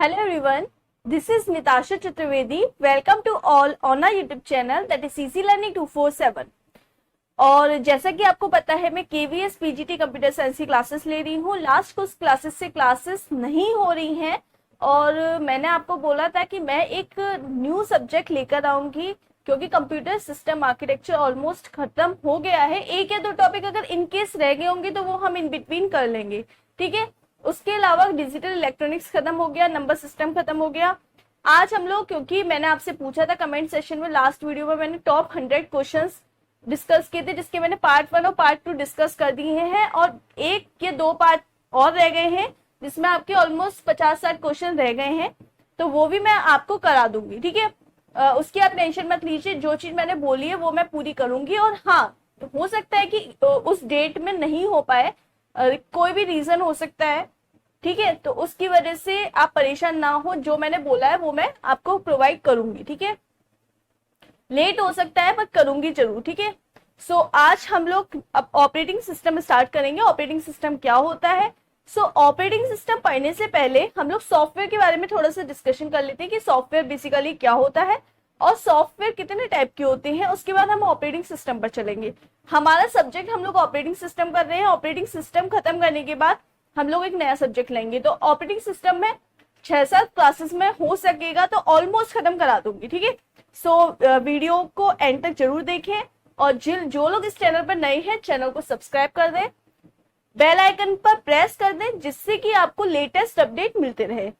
Hello everyone, this is Nitasha Chaturvedi. Welcome to all on our YouTube channel that is Easy Learning 247. और जैसा कि आपको पता है मैं KVS PGT कंप्यूटर साइंस की क्लासेस ले रही हूँ। लास्ट कुछ क्लासेस से क्लासेस नहीं हो रही हैं और मैंने आपको बोला था कि मैं एक न्यू सब्जेक्ट लेकर आऊंगी क्योंकि कंप्यूटर सिस्टम आर्किटेक्चर ऑलमोस्ट खत्म हो गया है। एक या दो टॉपिक अगर इनकेस रह गए होंगे तो वो हम इन बिटवीन कर लेंगे, ठीक है। उसके अलावा डिजिटल इलेक्ट्रॉनिक्स खत्म हो गया, नंबर सिस्टम खत्म हो गया। आज हम लोग, क्योंकि मैंने आपसे पूछा था कमेंट सेशन में, लास्ट वीडियो में मैंने टॉप 100 क्वेश्चंस डिस्कस किए थे जिसके मैंने पार्ट 1 और पार्ट 2 डिस्कस कर दिए हैं और एक या दो पार्ट और रह गए हैं जिसमें आपके ऑलमोस्ट 50-60 क्वेश्चन रह गए हैं, तो वो भी मैं आपको करा दूंगी, ठीक है। उसकी आप टेंशन मत लीजिए, जो चीज मैंने बोली है वो मैं पूरी करूंगी। और हाँ, हो सकता है कि उस डेट में नहीं हो पाए, कोई भी रीजन हो सकता है, ठीक है। तो उसकी वजह से आप परेशान ना हो, जो मैंने बोला है वो मैं आपको प्रोवाइड करूंगी, ठीक है। लेट हो सकता है पर करूंगी जरूर, ठीक है। सो आज हम लोग अब ऑपरेटिंग सिस्टम स्टार्ट करेंगे। ऑपरेटिंग सिस्टम क्या होता है? ऑपरेटिंग सिस्टम पढ़ने से पहले हम लोग सॉफ्टवेयर के बारे में थोड़ा सा डिस्कशन कर लेते हैं कि सॉफ्टवेयर बेसिकली क्या होता है और सॉफ्टवेयर कितने टाइप के होते हैं। उसके बाद हम ऑपरेटिंग सिस्टम पर चलेंगे। हमारा सब्जेक्ट हम लोग ऑपरेटिंग सिस्टम कर रहे हैं। ऑपरेटिंग सिस्टम खत्म करने के बाद हम लोग एक नया सब्जेक्ट लेंगे। तो ऑपरेटिंग सिस्टम में 6-7 क्लासेस में हो सकेगा तो ऑलमोस्ट खत्म करा दूंगी, ठीक है। वीडियो को एंड तक जरूर देखें और जो लोग इस चैनल पर नए हैं चैनल को सब्सक्राइब कर दें, बेल आइकन पर प्रेस कर दें जिससे कि आपको लेटेस्ट अपडेट मिलते रहे।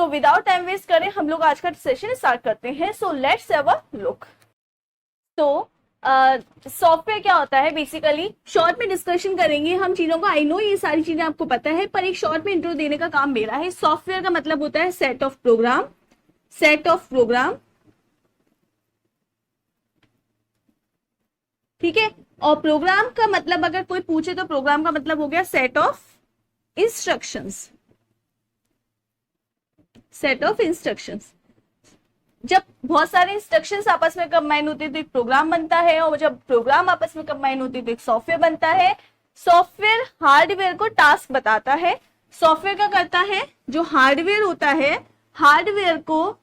विदाउट टाइम वेस्ट करें हम लोग आज का सेशन स्टार्ट करते हैं। Let's have a look. Software क्या होता है बेसिकली शॉर्ट में डिस्कशन करेंगे हम चीजों को। आई नो ये सारी चीजें आपको पता है पर एक शॉर्ट में इंट्रो देने का काम मेरा है। सॉफ्टवेयर का मतलब होता है सेट ऑफ प्रोग्राम, ठीक है। और प्रोग्राम का मतलब अगर कोई पूछे तो प्रोग्राम का मतलब हो गया सेट ऑफ इंस्ट्रक्शंस। जब बहुत सारे इंस्ट्रक्शंस आपस में कंबाइन होते हैं तो एक प्रोग्राम बनता है और जब प्रोग्राम आपस में कंबाइन होते हैं तो एक सॉफ्टवेयर बनता है। सॉफ्टवेयर हार्डवेयर को टास्क बताता है। सॉफ्टवेयर क्या करता है? जो हार्डवेयर होता है, हार्डवेयर को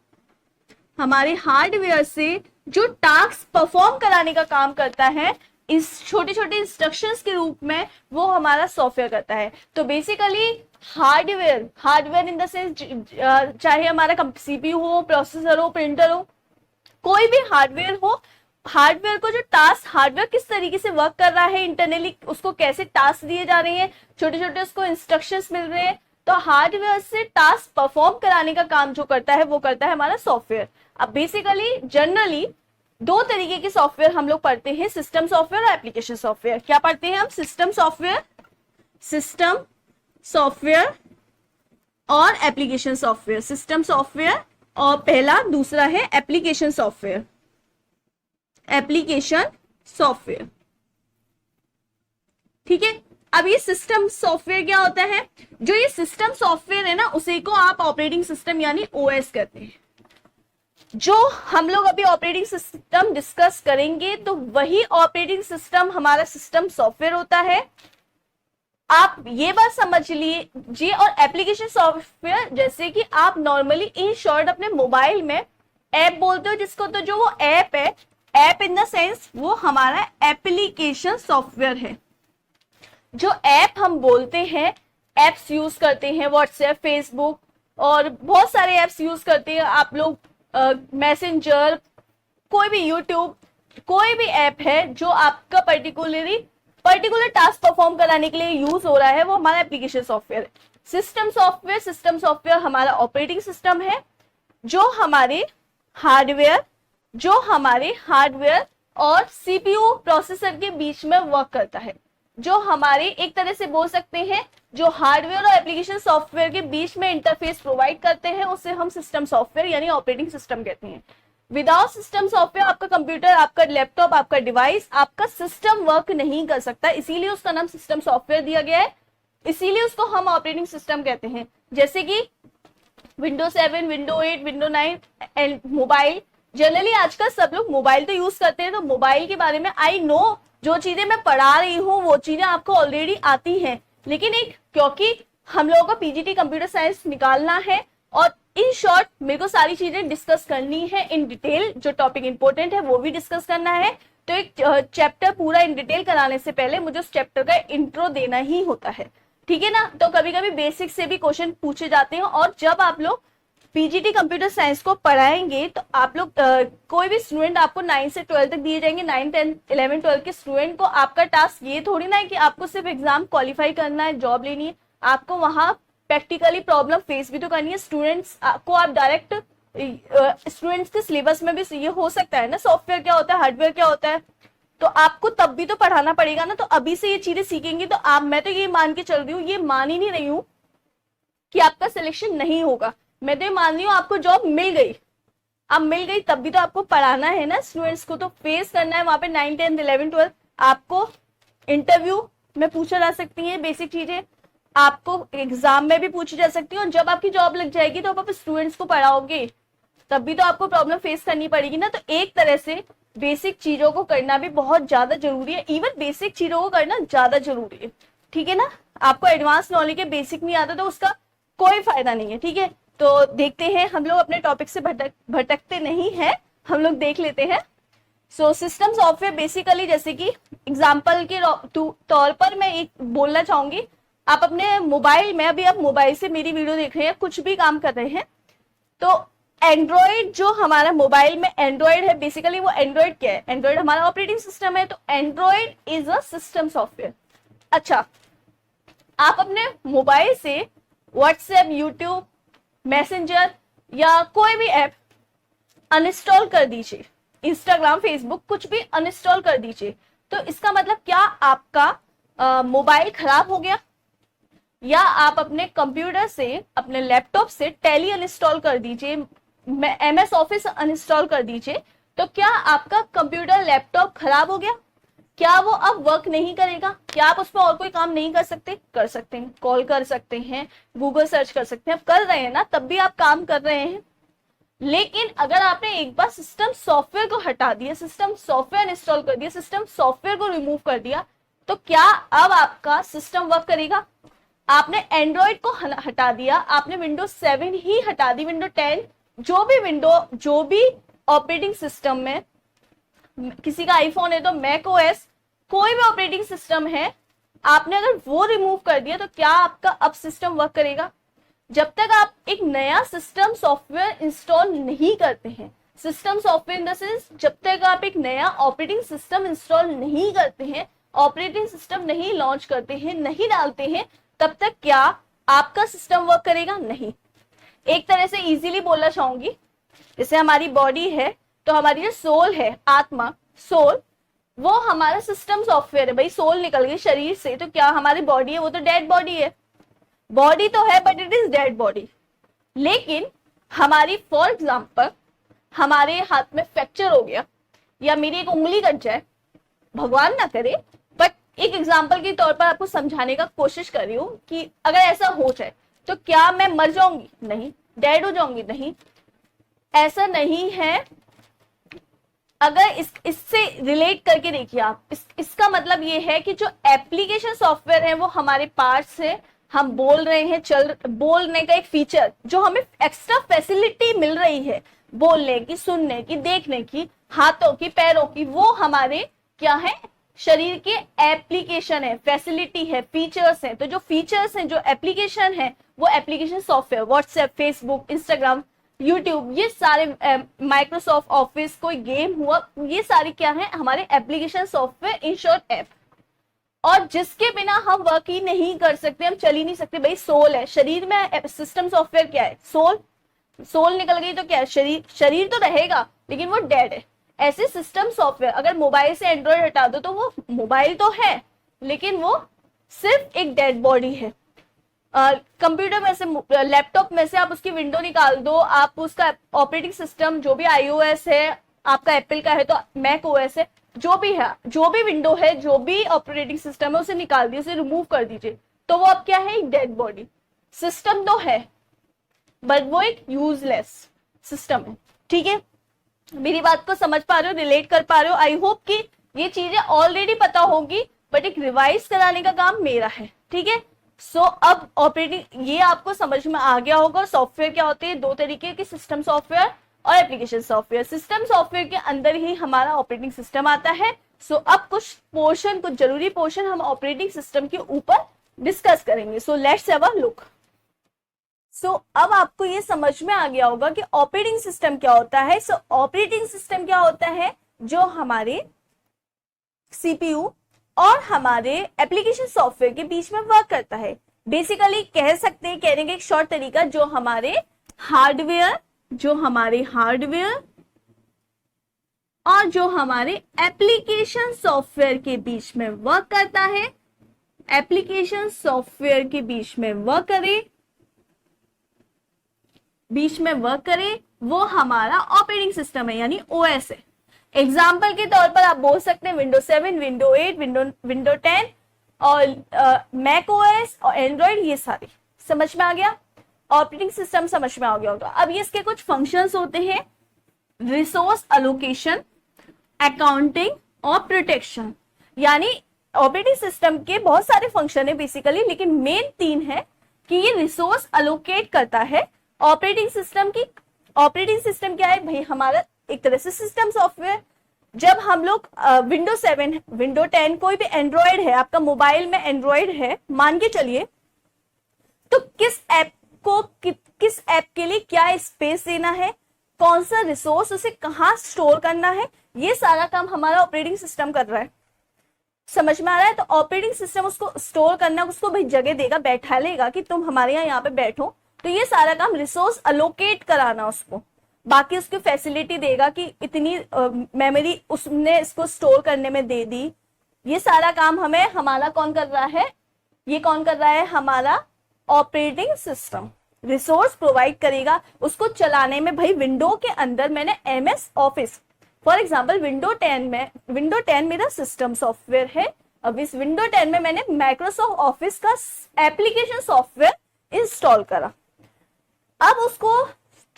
हमारे हार्डवेयर से जो टास्क परफॉर्म कराने का काम करता है इस छोटे छोटे इंस्ट्रक्शंस के रूप में, वो हमारा सॉफ्टवेयर करता है। तो basically hardware in the sense चाहे हमारा सीपीयू हो, प्रोसेसर हो, प्रिंटर हो, कोई भी हार्डवेयर हो, हार्डवेयर को जो टास्क, हार्डवेयर किस तरीके से वर्क कर रहा है इंटरनली, उसको कैसे टास्क दिए जा रहे हैं, छोटे छोटे उसको इंस्ट्रक्शंस मिल रहे हैं, तो हार्डवेयर से टास्क परफॉर्म कराने का काम जो करता है वो करता है हमारा सॉफ्टवेयर। अब बेसिकली जनरली दो तरीके के सॉफ्टवेयर हम लोग पढ़ते हैं, सिस्टम सॉफ्टवेयर और एप्लीकेशन सॉफ्टवेयर। क्या पढ़ते हैं हम? सिस्टम सॉफ्टवेयर और एप्लीकेशन सॉफ्टवेयर। सिस्टम सॉफ्टवेयर और पहला, दूसरा है एप्लीकेशन सॉफ्टवेयर। ठीक है। अब ये सिस्टम सॉफ्टवेयर क्या होता है? जो ये सिस्टम सॉफ्टवेयर है ना, उसी को आप ऑपरेटिंग सिस्टम यानी ओएस कहते हैं। जो हम लोग अभी ऑपरेटिंग सिस्टम डिस्कस करेंगे तो वही ऑपरेटिंग सिस्टम हमारा सिस्टम सॉफ्टवेयर होता है। आप ये बात समझ लीजिए। और एप्लीकेशन सॉफ्टवेयर जैसे कि आप नॉर्मली इन शॉर्ट अपने मोबाइल में ऐप बोलते हो जिसको, तो जो वो ऐप है, ऐप इन द सेंस वो हमारा एप्लीकेशन सॉफ्टवेयर है। जो ऐप हम बोलते हैं, एप्स यूज करते हैं, व्हाट्सएप, फेसबुक और बहुत सारे एप्स यूज करते हैं आप लोग, मैसेंजर, कोई भी यूट्यूब, कोई भी ऐप है जो आपका पर्टिकुलर टास्क परफॉर्म कराने के लिए यूज हो रहा है, वो हमारा एप्लीकेशन सॉफ्टवेयर है। सिस्टम सॉफ्टवेयर हमारा ऑपरेटिंग सिस्टम है जो हमारे हार्डवेयर और सीपीयू प्रोसेसर के बीच में वर्क करता है। जो हमारे एक तरह से बोल सकते हैं जो हार्डवेयर और एप्लीकेशन सॉफ्टवेयर के बीच में इंटरफेस प्रोवाइड करते हैं उसे हम सिस्टम सॉफ्टवेयर यानी ऑपरेटिंग सिस्टम कहते हैं। विदाउट सिस्टम सॉफ्टवेयर आपका कंप्यूटर, आपका लैपटॉप, आपका डिवाइस, आपका सिस्टम वर्क नहीं कर सकता, इसीलिए उसका नाम सिस्टम सॉफ्टवेयर दिया गया है, इसीलिए उसको हम ऑपरेटिंग सिस्टम कहते हैं। जैसे कि window 7, window 8, window 9 and mobile. Generally आजकल सब लोग मोबाइल तो यूज करते हैं, तो मोबाइल के बारे में आई नो जो चीजें मैं पढ़ा रही हूँ वो चीजें आपको ऑलरेडी आती हैं, लेकिन क्योंकि हम लोगों को पीजीटी कंप्यूटर साइंस निकालना है और इन शॉर्ट मेरे को सारी चीजें डिस्कस करनी है इन डिटेल, जो टॉपिक इंपॉर्टेंट है वो भी डिस्कस करना है। तो एक चैप्टर पूरा इन डिटेल कराने से पहले मुझे उस चैप्टर का इंट्रो देना ही होता है, ठीक है ना। तो कभी कभी बेसिक से भी क्वेश्चन पूछे जाते हैं, और जब आप लोग पीजीटी कंप्यूटर साइंस को पढ़ाएंगे तो आप लोग कोई भी स्टूडेंट, आपको 9 से 12 तक दिए जाएंगे, 9, 10, 11, 12 के स्टूडेंट को आपका टास्क ये थोड़ी ना है कि आपको सिर्फ एग्जाम क्वालिफाई करना है, जॉब लेनी है, आपको वहां प्रैक्टिकली प्रॉब्लम फेस भी तो करनी है। स्टूडेंट्स को आप डायरेक्ट स्टूडेंट्स के सिलेबस में भी ये हो सकता है ना, सॉफ्टवेयर क्या होता है, हार्डवेयर क्या होता है, तो आपको तब भी तो पढ़ाना पड़ेगा ना। तो अभी से ये चीजें सीखेंगे तो आप, मैं तो ये मान के चल रही हूँ, ये मान ही नहीं रही हूँ कि आपका सिलेक्शन नहीं होगा, मैं तो ये मान रही हूँ आपको जॉब मिल गई। अब मिल गई तब भी तो आपको पढ़ाना है ना, स्टूडेंट्स को तो फेस करना है वहां पे 9, 10, 11, 12। आपको इंटरव्यू में पूछा जा सकती है बेसिक चीजें, आपको एग्जाम में भी पूछी जा सकती है, और जब आपकी जॉब लग जाएगी तो आप स्टूडेंट्स को पढ़ाओगे तब भी तो आपको प्रॉब्लम फेस करनी पड़ेगी ना। तो एक तरह से बेसिक चीजों को करना भी बहुत ज्यादा जरूरी है, इवन बेसिक चीजों को करना ज्यादा जरूरी है, ठीक है ना। आपको एडवांस नॉलेज के बेसिक नहीं आता तो उसका कोई फायदा नहीं है, ठीक है। तो देखते हैं, हम लोग अपने टॉपिक से भटकते नहीं है, हम लोग देख लेते हैं। सो सिस्टम सॉफ्टवेयर बेसिकली, जैसे कि एग्जाम्पल के तौर पर मैं एक बोलना चाहूंगी, आप अपने मोबाइल में, अभी आप मोबाइल से मेरी वीडियो देख रहे हैं, कुछ भी काम कर रहे हैं, तो एंड्रॉइड जो हमारा मोबाइल में एंड्रॉइड है, बेसिकली वो एंड्रॉइड क्या है, एंड्रॉइड हमारा ऑपरेटिंग सिस्टम है, तो Android is a system software. अच्छा, आप अपने मोबाइल से व्हाट्सएप, यूट्यूब, मैसेंजर या कोई भी ऐप अनइंस्टॉल कर दीजिए, इंस्टाग्राम, फेसबुक, कुछ भी अनइंस्टॉल कर दीजिए, तो इसका मतलब क्या आपका मोबाइल खराब हो गया? या आप अपने कंप्यूटर से, अपने लैपटॉप से टैली अनइंस्टॉल कर दीजिए, MS ऑफिस अनइंस्टॉल कर दीजिए, तो क्या आपका कंप्यूटर, लैपटॉप खराब हो गया? क्या वो अब वर्क नहीं करेगा? क्या आप उस पर और कोई काम नहीं कर सकते? कर सकते हैं, कॉल कर सकते हैं, गूगल सर्च कर सकते हैं, आप कर रहे हैं ना, तब भी आप काम कर रहे हैं। लेकिन अगर आपने एक बार सिस्टम सॉफ्टवेयर को हटा दिया, सिस्टम सॉफ्टवेयर इंस्टॉल कर दिया, सिस्टम सॉफ्टवेयर को रिमूव कर दिया, तो क्या अब आपका सिस्टम वर्क करेगा? आपने एंड्रॉइड को हटा दिया, आपने विंडोज 7 ही हटा दी, विंडो 10, जो भी ऑपरेटिंग सिस्टम में, किसी का आईफोन है तो मैक ओएस, कोई भी ऑपरेटिंग सिस्टम है, आपने अगर वो रिमूव कर दिया, तो क्या आपका अब सिस्टम वर्क करेगा? जब तक आप एक नया सिस्टम सॉफ्टवेयर इंस्टॉल नहीं करते हैं, system software in the sense, जब तक आप एक नया ऑपरेटिंग सिस्टम इंस्टॉल नहीं करते हैं, ऑपरेटिंग सिस्टम नहीं लॉन्च करते हैं, नहीं डालते हैं, तब तक क्या आपका सिस्टम वर्क करेगा? नहीं। एक तरह से इजीली बोलना चाहूंगी, जैसे हमारी बॉडी है, तो हमारी जो सोल है, आत्मा, सोल, वो हमारा सिस्टम सॉफ्टवेयर है। भाई सोल निकल गई शरीर से, तो क्या हमारी बॉडी है? वो तो डेड बॉडी है। बॉडी तो है but it is dead body. लेकिन हमारी, फॉर एग्जाम्पल, हमारे हाथ में फ्रैक्चर हो गया या मेरी एक उंगली कट जाए, भगवान ना करे, बट एक एग्जाम्पल के तौर पर आपको समझाने का कोशिश कर रही हूं कि अगर ऐसा हो जाए तो क्या मैं मर जाऊंगी? नहीं। डेड हो जाऊंगी? नहीं, ऐसा नहीं है। अगर इससे रिलेट करके देखिए आप, इसका मतलब ये है कि जो एप्लीकेशन सॉफ्टवेयर है वो हमारे पार्ट्स है, हम बोल रहे हैं, बोलने का एक फीचर, जो हमें एक्स्ट्रा फैसिलिटी मिल रही है, बोलने की, सुनने की, देखने की, हाथों की, पैरों की, वो हमारे क्या है? शरीर के एप्लीकेशन है, फैसिलिटी है, फीचर्स हैं। तो जो फीचर्स हैं, जो एप्लीकेशन है, वो application software, WhatsApp, Facebook, Instagram, YouTube, ये सारे, माइक्रोसॉफ्ट ऑफिस, कोई गेम हुआ, ये सारे क्या है? हमारे application software, in short app, और जिसके बिना हम वर्क ही नहीं कर सकते, हम चल ही नहीं सकते। भाई सोल है, शरीर में सिस्टम सॉफ्टवेयर क्या है? सोल। सोल निकल गई तो क्या है? शरीर तो रहेगा लेकिन वो डेड है। ऐसे सिस्टम सॉफ्टवेयर, अगर मोबाइल से एंड्रॉइड हटा दो तो वो मोबाइल तो है लेकिन वो सिर्फ एक डेड बॉडी है। कंप्यूटर में से, लैपटॉप में से आप उसकी विंडो निकाल दो, आप उसका ऑपरेटिंग सिस्टम, जो भी iOS है, आपका एप्पल का है तो मैक ओएस है, जो भी है, जो भी विंडो है, जो भी ऑपरेटिंग सिस्टम है, उसे निकाल दीजिए, उसे रिमूव कर दीजिए, तो वो अब क्या है? एक डेड बॉडी। सिस्टम तो है बट वो एक यूजलेस सिस्टम है। ठीक है, मेरी बात को समझ पा रहे हो, रिलेट कर पा रहे हो? आई होप कि ये चीजें ऑलरेडी पता होगी, बट एक रिवाइज कराने का काम मेरा है। ठीक है, सो अब ऑपरेटिंग, ये आपको समझ में आ गया होगा। सॉफ्टवेयर क्या होते हैं, दो तरीके के, सिस्टम सॉफ्टवेयर और एप्लीकेशन सॉफ्टवेयर। सिस्टम सॉफ्टवेयर के अंदर ही हमारा ऑपरेटिंग सिस्टम आता है। सो अब कुछ पोर्शन, कुछ जरूरी पोर्शन हम ऑपरेटिंग सिस्टम के ऊपर डिस्कस करेंगे। So let's have a look. So अब आपको ये समझ में आ गया होगा कि ऑपरेटिंग सिस्टम क्या होता है। सो ऑपरेटिंग सिस्टम क्या होता है, जो हमारे सीपीयू और हमारे एप्लीकेशन सॉफ्टवेयर के बीच में वर्क करता है। बेसिकली कह सकते हैं, कहने का एक शॉर्ट तरीका, जो हमारे हार्डवेयर और जो हमारे एप्लीकेशन सॉफ्टवेयर के बीच में वर्क करता है, एप्लीकेशन सॉफ्टवेयर के बीच में वर्क करे, वो हमारा ऑपरेटिंग सिस्टम है, यानी ओएस है। एग्जाम्पल के तौर पर आप बोल सकते हैं विंडो 7, विंडो 8, विंडो 10 और मैक ओएस और एंड्रॉइड, ये सारे समझ में आ गया। ऑपरेटिंग सिस्टम समझ में आ गया होगा। अब ये इसके कुछ फंक्शंस होते हैं, रिसोर्स अलोकेशन, अकाउंटिंग और प्रोटेक्शन। यानी ऑपरेटिंग सिस्टम के बहुत सारे फंक्शन है बेसिकली, लेकिन मेन 3 है कि ये रिसोर्स अलोकेट करता है ऑपरेटिंग सिस्टम की। ऑपरेटिंग सिस्टम क्या है भाई, हमारा एक तरह से सिस्टम सॉफ्टवेयर। जब हम लोग विंडो 7, विंडो 10, कोई भी एंड्रॉइड है, आपका मोबाइल में एंड्रॉइड है मान के चलिए, तो किस ऐप के लिए क्या स्पेस देना है, कौन सा रिसोर्स उसे कहां स्टोर करना है, ये सारा काम हमारा ऑपरेटिंग सिस्टम कर रहा है। समझ में आ रहा है। तो ऑपरेटिंग सिस्टम उसको स्टोर करना, उसको भाई जगह देगा, बैठा लेगा कि तुम हमारे यहाँ पे बैठो। तो ये सारा काम रिसोर्स अलोकेट कराना उसको, बाकी उसकी फैसिलिटी देगा कि इतनी मेमोरी उसने इसको स्टोर करने में दे दी। ये सारा काम हमारा कौन कर रहा है, ये कौन कर रहा है, हमारा ऑपरेटिंग सिस्टम रिसोर्स प्रोवाइड करेगा उसको चलाने में। भाई विंडो के अंदर मैंने MS office, for example window 10 मेरा सिस्टम सॉफ्टवेयर है। अब इस विंडो 10 में मैंने माइक्रोसॉफ्ट ऑफिस का एप्लीकेशन सॉफ्टवेयर इंस्टॉल करा। अब उसको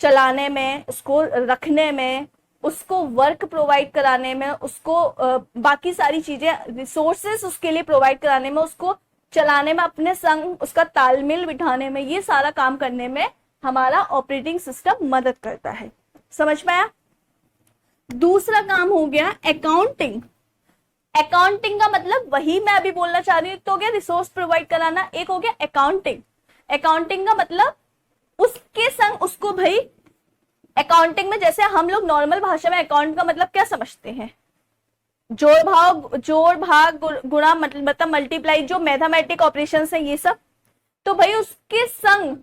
चलाने में, उसको रखने में, उसको वर्क प्रोवाइड कराने में, उसको बाकी सारी चीजें, रिसोर्सेस उसके लिए प्रोवाइड कराने में, उसको चलाने में, अपने संग उसका तालमेल बिठाने में, ये सारा काम करने में हमारा ऑपरेटिंग सिस्टम मदद करता है। समझ में आया। दूसरा काम हो गया अकाउंटिंग। अकाउंटिंग का मतलब वही मैं अभी बोलना चाह रही हूँ, एक तो हो गया रिसोर्स प्रोवाइड कराना, एक हो गया अकाउंटिंग। अकाउंटिंग का मतलब उसके संग उसको, भाई अकाउंटिंग में जैसे हम लोग नॉर्मल भाषा में अकाउंट का मतलब क्या समझते हैं, जोड़ भाग गुणा, मतलब मल्टीप्लाई, जो मैथमेटिक ऑपरेशंस है ये सब। तो भाई उसके संग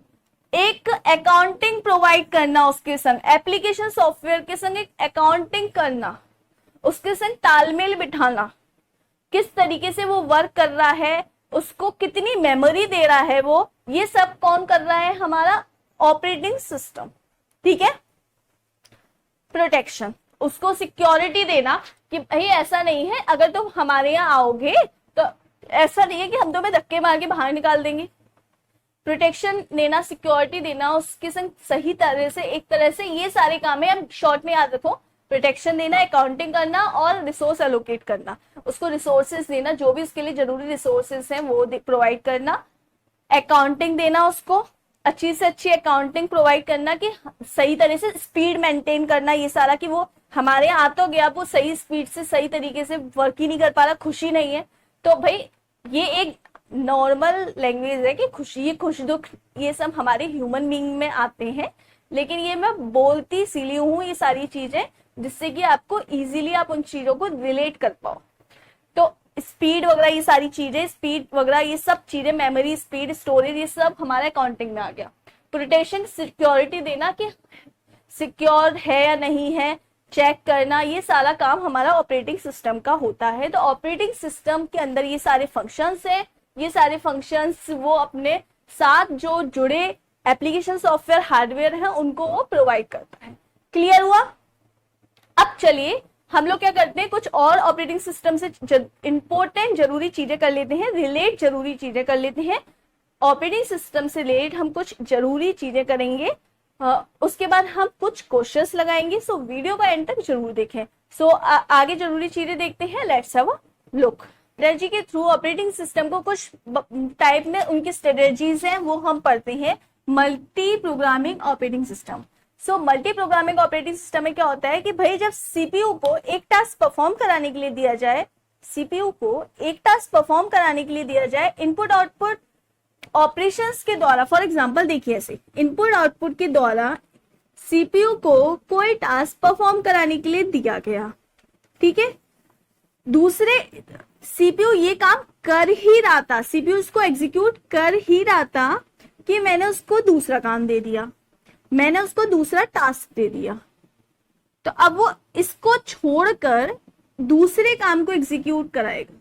एक अकाउंटिंग प्रोवाइड करना, उसके संग एप्लीकेशन सॉफ्टवेयर के संग एक अकाउंटिंग करना, उसके संग तालमेल बिठाना, किस तरीके से वो वर्क कर रहा है, उसको कितनी मेमोरी दे रहा है वो, ये सब कौन कर रहा है, हमारा ऑपरेटिंग सिस्टम। ठीक है। प्रोटेक्शन, उसको सिक्योरिटी देना कि भाई ऐसा नहीं है अगर तुम हमारे यहाँ आओगे तो ऐसा नहीं है कि हम तुम्हें धक्के मार के बाहर निकाल देंगे। प्रोटेक्शन देना, सिक्योरिटी देना, उसके संग सही तरह से, एक तरह से ये सारे काम है, शॉर्ट में याद रखो। प्रोटेक्शन देना, अकाउंटिंग करना और रिसोर्स एलोकेट करना, उसको रिसोर्सेज देना, जो भी उसके लिए जरूरी रिसोर्सेज हैं वो प्रोवाइड करना। अकाउंटिंग देना, उसको अच्छी से अच्छी अकाउंटिंग प्रोवाइड करना कि सही तरह से स्पीड मेंटेन करना, ये सारा कि वो हमारे यहाँ आ तो गया, वो सही स्पीड से सही तरीके से वर्क ही नहीं कर पा रहा, खुशी नहीं है। तो भाई ये एक नॉर्मल लैंग्वेज है कि खुशी, ये खुश दुख, ये सब हमारे ह्यूमन बीइंग में आते हैं, लेकिन ये मैं बोलती इसीलिए हूँ ये सारी चीजें, जिससे कि आपको इजीली आप उन चीजों को रिलेट कर पाओ। तो स्पीड वगैरह, ये सारी चीजें, स्पीड वगैरह, ये सब चीजें, मेमोरी, स्पीड, स्टोरेज, ये सब हमारे अकाउंटिंग में आ गया। प्रोटेक्शन, सिक्योरिटी देना कि सिक्योर है या नहीं है, चेक करना, ये सारा काम हमारा ऑपरेटिंग सिस्टम का होता है। तो ऑपरेटिंग सिस्टम के अंदर ये सारे फंक्शंस हैं, ये सारे फंक्शंस वो अपने साथ जो जुड़े एप्लीकेशन सॉफ्टवेयर हार्डवेयर हैं उनको वो प्रोवाइड करता है। क्लियर हुआ। अब चलिए हम लोग क्या करते हैं, कुछ और ऑपरेटिंग सिस्टम से इंपॉर्टेंट जरूरी चीजें कर लेते हैं, रिलेट जरूरी चीजें कर लेते हैं। ऑपरेटिंग सिस्टम से रिलेट हम कुछ जरूरी चीजें करेंगे, उसके बाद हम कुछ क्वेश्चंस लगाएंगे। सो वीडियो का एंड तक जरूर देखें। सो आगे जरूरी चीजें देखते हैं। Let's have a look. Strategy के थ्रू ऑपरेटिंग सिस्टम को कुछ टाइप में उनकी स्ट्रेटजीज हैं वो हम पढ़ते हैं multi programming operating system. So multi programming operating system में क्या होता है कि भाई जब सीपीयू को एक टास्क परफॉर्म कराने के लिए दिया जाए, सीपीयू को एक टास्क परफॉर्म कराने के लिए दिया जाए, इनपुट आउटपुट ऑपरेशंस के द्वारा, फॉर एग्जांपल देखिए ऐसे इनपुट आउटपुट के द्वारा सीपीयू को कोई टास्क परफॉर्म कराने के लिए दिया गया, ठीक है। दूसरे सीपीयू ये काम कर ही रहा था, सीपीयू इसको एग्जीक्यूट कर ही रहा था कि मैंने उसको दूसरा काम दे दिया, मैंने उसको दूसरा टास्क दे दिया, तो अब वो इसको छोड़कर दूसरे काम को एग्जीक्यूट कराएगा।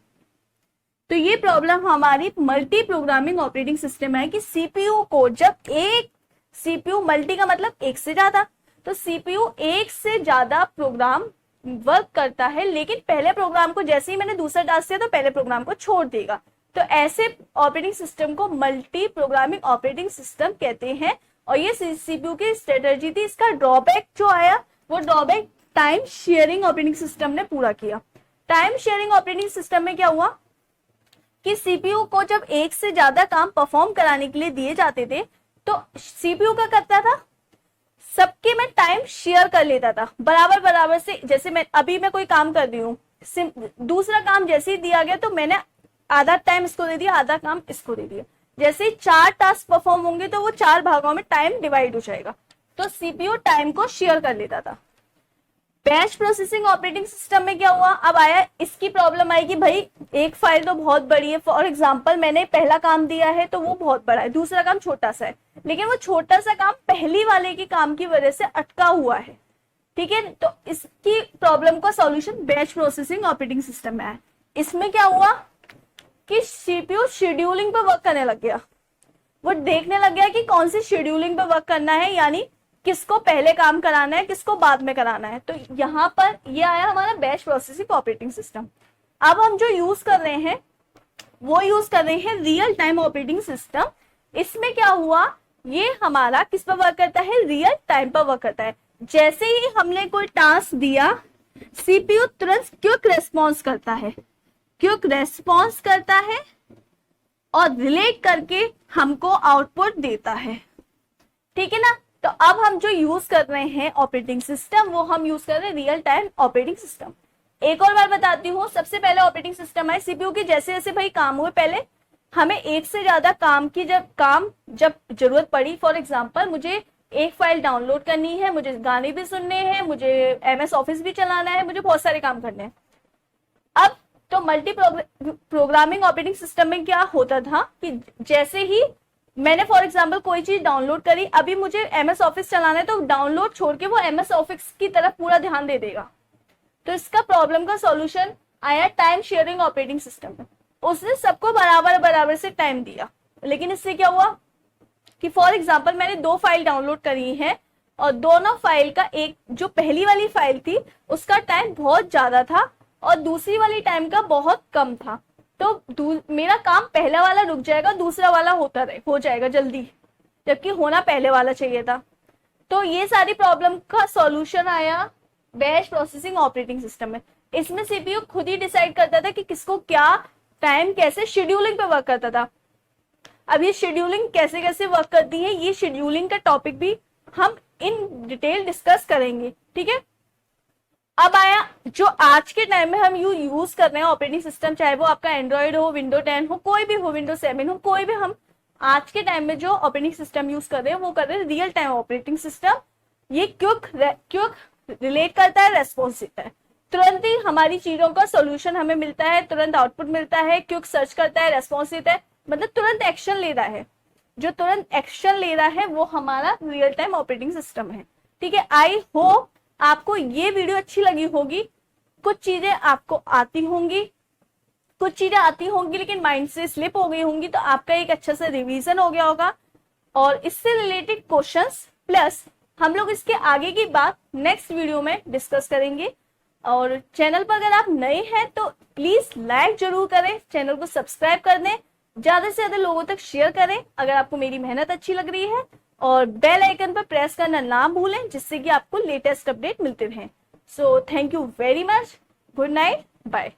तो ये प्रॉब्लम हमारी मल्टी प्रोग्रामिंग ऑपरेटिंग सिस्टम है कि सीपीयू को जब एक सीपीयू, मल्टी का मतलब एक से ज्यादा, तो सीपीयू एक से ज्यादा प्रोग्राम वर्क करता है, लेकिन पहले प्रोग्राम को जैसे ही मैंने दूसरा टास्क दिया तो पहले प्रोग्राम को छोड़ देगा। तो ऐसे ऑपरेटिंग सिस्टम को मल्टी प्रोग्रामिंग ऑपरेटिंग सिस्टम कहते हैं। और ये सीपीयू की स्ट्रेटजी थी। इसका ड्रॉबैक जो आया वो drawback time sharing operating system ने पूरा किया। टाइम शेयरिंग ऑपरेटिंग सिस्टम में क्या हुआ कि सीपीयू को जब एक से ज्यादा काम परफॉर्म कराने के लिए दिए जाते थे तो सीपीयू क्या करता था, सबके में टाइम शेयर कर लेता था बराबर बराबर से। जैसे मैं कोई काम कर रही हूँ, दूसरा काम जैसे ही दिया गया तो मैंने आधा टाइम इसको दे दिया, आधा काम इसको दे दिया। जैसे ही 4 टास्क परफॉर्म होंगे तो वो 4 भागों में टाइम डिवाइड हो जाएगा, तो सीपीयू टाइम को शेयर कर लेता था। बैच प्रोसेसिंग ऑपरेटिंग सिस्टम में क्या हुआ, अब आया इसकी प्रॉब्लम आई कि भाई एक फाइल तो बहुत बड़ी है, फॉर एग्जांपल मैंने पहला काम दिया है तो वो बहुत बड़ा है, दूसरा काम छोटा सा है, लेकिन वो छोटा सा काम पहली वाले के काम की वजह से अटका हुआ है, ठीक है। तो इसकी प्रॉब्लम का solution batch processing operating system में है। इसमें क्या हुआ कि सीपीयू शेड्यूलिंग पे वर्क करने लग गया, वो देखने लग गया कि कौन सी शेड्यूलिंग पे वर्क करना है, यानी किसको पहले काम कराना है किसको बाद में कराना है। तो यहाँ पर ये आया हमारा बैच प्रोसेसिंग ऑपरेटिंग सिस्टम। अब हम जो यूज कर रहे हैं वो यूज कर रहे हैं रियल टाइम ऑपरेटिंग सिस्टम। इसमें क्या हुआ, ये हमारा किस पर वर्क करता है, रियल टाइम पर वर्क करता है। जैसे ही हमने कोई टास्क दिया सीपीयू तुरंत क्विक रेस्पॉन्स करता है, क्विक रेस्पॉन्स करता है और रिलेट करके हमको आउटपुट देता है, ठीक है ना। तो अब हम जो यूज कर रहे हैं ऑपरेटिंग सिस्टम वो हम यूज कर रहे हैं रियल टाइम ऑपरेटिंग सिस्टम। एक और बार बताती हूँ, सबसे पहले ऑपरेटिंग सिस्टम है सीपीयू की, जैसे जैसे भाई काम हुए, पहले हमें एक से ज्यादा काम की जब जरूरत पड़ी, फॉर एग्जांपल मुझे एक फाइल डाउनलोड करनी है, मुझे गाने भी सुनने हैं, मुझे एमएस ऑफिस भी चलाना है, मुझे बहुत सारे काम करने हैं। अब तो मल्टी प्रोग्रामिंग ऑपरेटिंग सिस्टम में क्या होता था कि जैसे ही मैंने फॉर एग्जांपल कोई चीज डाउनलोड करी, अभी मुझे एमएस ऑफिस चलाना है तो डाउनलोड छोड़ के वो एमएस ऑफिस की तरफ पूरा ध्यान दे देगा। तो इसका प्रॉब्लम का सॉल्यूशन आया टाइम शेयरिंग ऑपरेटिंग सिस्टम में। उसने सबको बराबर बराबर से टाइम दिया, लेकिन इससे क्या हुआ कि फॉर एग्जांपल मैंने 2 फाइल डाउनलोड करी है और दोनों फाइल का एक जो पहली वाली फाइल थी उसका टाइम बहुत ज्यादा था और दूसरी वाली टाइम का बहुत कम था, तो मेरा काम पहला वाला रुक जाएगा, दूसरा वाला हो जाएगा जल्दी, जबकि होना पहले वाला चाहिए था। तो ये सारी प्रॉब्लम का सॉल्यूशन आया बैच प्रोसेसिंग ऑपरेटिंग सिस्टम में। इसमें सीपीयू खुद ही डिसाइड करता था कि किसको क्या टाइम कैसे शेड्यूलिंग पे वर्क करता था। अब ये शेड्यूलिंग कैसे कैसे वर्क करती है, ये शेड्यूलिंग का टॉपिक भी हम इन डिटेल डिस्कस करेंगे, ठीक है। अब आया जो आज के टाइम में हम यूज कर रहे हैं ऑपरेटिंग सिस्टम, चाहे वो आपका एंड्रॉइड हो, विंडो 10 हो, कोई भी हो, विंडो 7 हो, कोई भी, हम आज के टाइम में जो ऑपरेटिंग सिस्टम यूज कर रहे हैं वो कर रहे हैं रियल टाइम ऑपरेटिंग सिस्टम। ये क्विक रिलेट करता है, रेस्पॉन्स देता है, तुरंत ही हमारी चीजों का सोल्यूशन हमें मिलता है, तुरंत आउटपुट मिलता है, क्विक सर्च करता है, रेस्पॉन्स देता है, मतलब तुरंत एक्शन ले रहा है। जो तुरंत एक्शन ले रहा है वो हमारा रियल टाइम ऑपरेटिंग सिस्टम है, ठीक है। आई होप आपको ये वीडियो अच्छी लगी होगी। कुछ चीजें आपको आती होंगी, कुछ चीजें आती होंगी लेकिन माइंड से स्लिप हो गई होंगी, तो आपका एक अच्छा सा रिवीजन हो गया होगा और इससे रिलेटेड क्वेश्चंस प्लस हम लोग इसके आगे की बात नेक्स्ट वीडियो में डिस्कस करेंगे। और चैनल पर अगर आप नए हैं तो प्लीज लाइक जरूर करें, चैनल को सब्सक्राइब कर दें, ज्यादा से ज्यादा लोगों तक शेयर करें अगर आपको मेरी मेहनत अच्छी लग रही है, और बेल आइकन पर प्रेस करना ना भूलें जिससे कि आपको लेटेस्ट अपडेट मिलते रहें। So thank you very much, good night, bye.